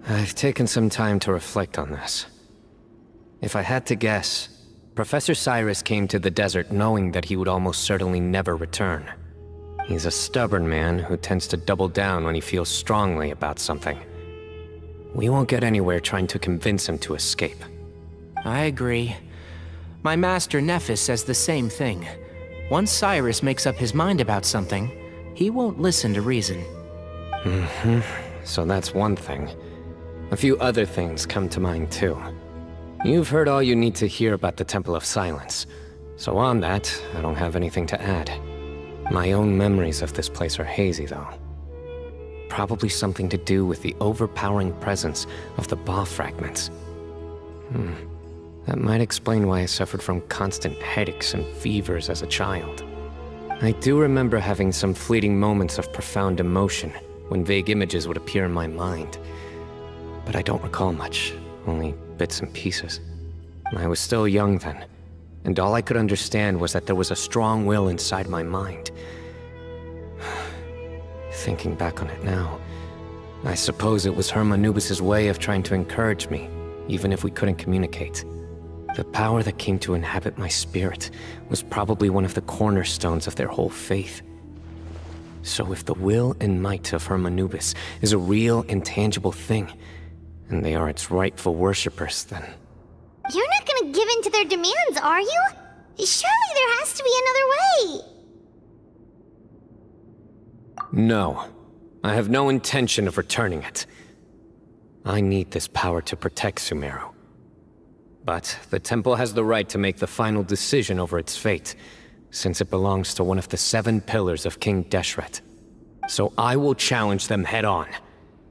I've taken some time to reflect on this. If I had to guess, Professor Cyrus came to the desert knowing that he would almost certainly never return. He's a stubborn man who tends to double down when he feels strongly about something. We won't get anywhere trying to convince him to escape. I agree. My master Nephis says the same thing. Once Cyrus makes up his mind about something, he won't listen to reason. So that's one thing. A few other things come to mind too. You've heard all you need to hear about the Temple of Silence, so on that, I don't have anything to add. My own memories of this place are hazy though. Probably something to do with the overpowering presence of the Ba fragments. That might explain why I suffered from constant headaches and fevers as a child. I do remember having some fleeting moments of profound emotion when vague images would appear in my mind. But I don't recall much, only bits and pieces. I was still young then, and all I could understand was that there was a strong will inside my mind. Thinking back on it now, I suppose it was Anubis's way of trying to encourage me, even if we couldn't communicate. The power that came to inhabit my spirit was probably one of the cornerstones of their whole faith. So if the will and might of Anubis is a real, intangible thing, and they are its rightful worshippers, then... You're not gonna give in to their demands, are you? Surely there has to be another way! No. I have no intention of returning it. I need this power to protect Sumeru. But the temple has the right to make the final decision over its fate, since it belongs to one of the 7 pillars of King Deshret. So I will challenge them head-on,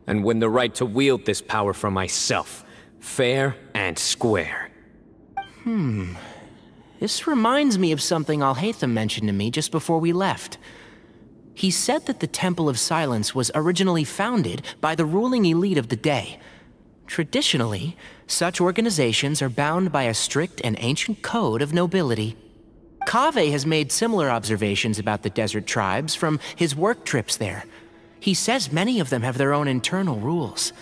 and win the right to wield this power for myself, fair and square. This reminds me of something Alhaitham mentioned to me just before we left. He said that the Temple of Silence was originally founded by the ruling elite of the day. Traditionally, such organizations are bound by a strict and ancient code of nobility. Kaveh has made similar observations about the desert tribes from his work trips there. He says many of them have their own internal rules.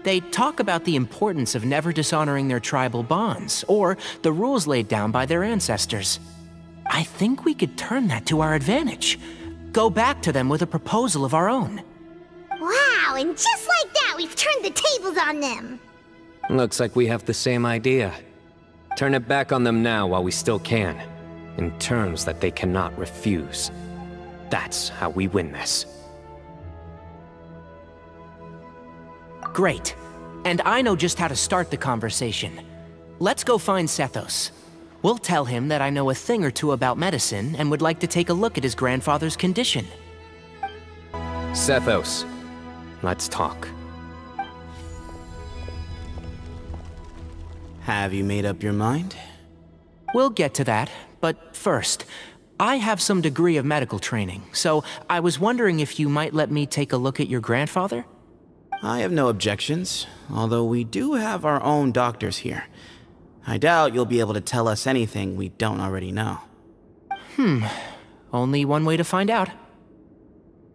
They talk about the importance of never dishonoring their tribal bonds, or the rules laid down by their ancestors. I think we could turn that to our advantage. Go back to them with a proposal of our own. Wow, and just like that, we've turned the tables on them! Looks like we have the same idea. Turn it back on them now while we still can, in terms that they cannot refuse. That's how we win this. Great. And I know just how to start the conversation. Let's go find Sethos. We'll tell him that I know a thing or two about medicine and would like to take a look at his grandfather's condition. Sethos, let's talk. Have you made up your mind? We'll get to that, but first, I have some degree of medical training, so I was wondering if you might let me take a look at your grandfather? I have no objections, although we do have our own doctors here. I doubt you'll be able to tell us anything we don't already know. Only one way to find out.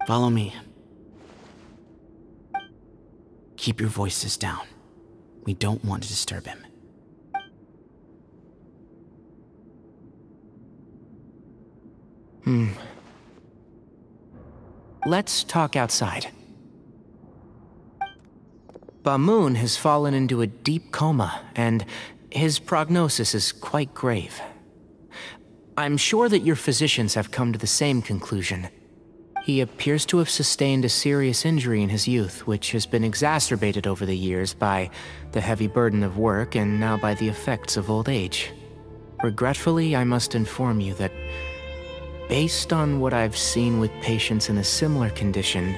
Follow me. Keep your voices down. We don't want to disturb him. Let's talk outside. Bamoon has fallen into a deep coma, and his prognosis is quite grave. I'm sure that your physicians have come to the same conclusion. He appears to have sustained a serious injury in his youth, which has been exacerbated over the years by the heavy burden of work and now by the effects of old age. Regretfully, I must inform you that, based on what I've seen with patients in a similar condition,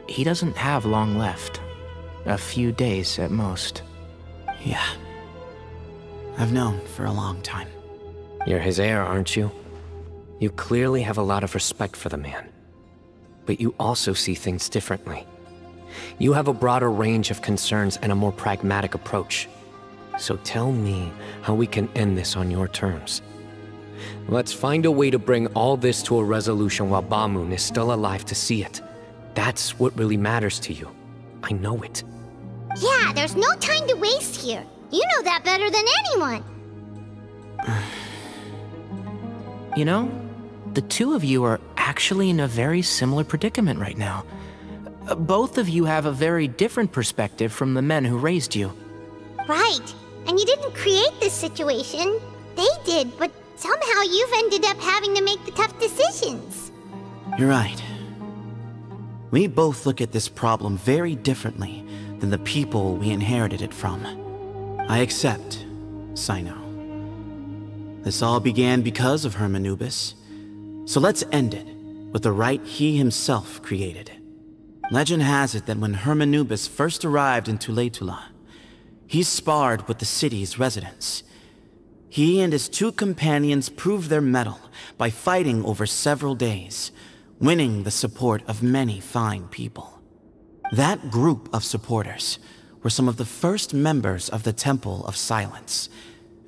he doesn't have long left. A few days at most. Yeah. I've known for a long time. You're his heir, aren't you? You clearly have a lot of respect for the man. But you also see things differently. You have a broader range of concerns and a more pragmatic approach. So tell me how we can end this on your terms. Let's find a way to bring all this to a resolution while Bamoon is still alive to see it. That's what really matters to you. I know it. Yeah, there's no time to waste here. You know that better than anyone. You know, the two of you are actually in a very similar predicament right now. Both of you have a very different perspective from the men who raised you. Right. And you didn't create this situation. They did, but somehow you've ended up having to make the tough decisions. You're right. We both look at this problem very differently than the people we inherited it from. I accept, Cyno. This all began because of Hermanubis. So let's end it with the rite he himself created. Legend has it that when Hermanubis first arrived in Tuletula, he sparred with the city's residents. He and his two companions proved their mettle by fighting over several days, winning the support of many fine people. That group of supporters were some of the first members of the Temple of Silence,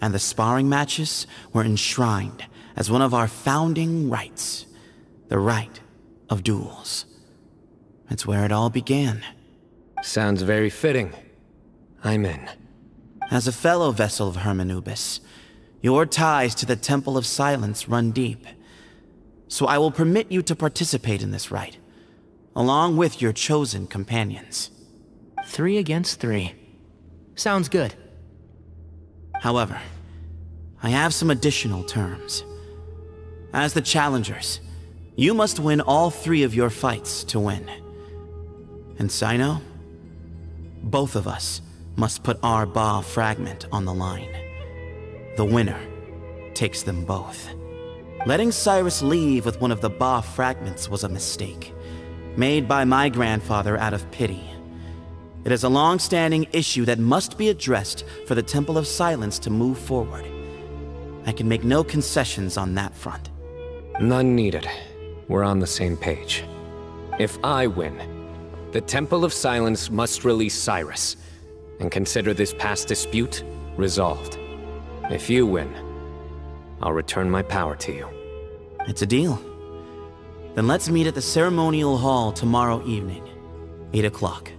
and the sparring matches were enshrined as one of our founding rites, the rite of duels. It's where it all began. Sounds very fitting. I'm in. As a fellow vessel of Hermanubis, your ties to the Temple of Silence run deep. So I will permit you to participate in this rite, along with your chosen companions. 3 against 3. Sounds good. However, I have some additional terms. As the challengers, you must win all 3 of your fights to win. And Cyno, both of us must put our Ba fragment on the line. The winner takes them both. Letting Cyrus leave with one of the Ba fragments was a mistake, made by my grandfather out of pity. It is a long-standing issue that must be addressed for the Temple of Silence to move forward. I can make no concessions on that front. None needed. We're on the same page. If I win, the Temple of Silence must release Cyrus, and consider this past dispute resolved. If you win, I'll return my power to you. It's a deal. Then let's meet at the ceremonial hall tomorrow evening, 8 o'clock.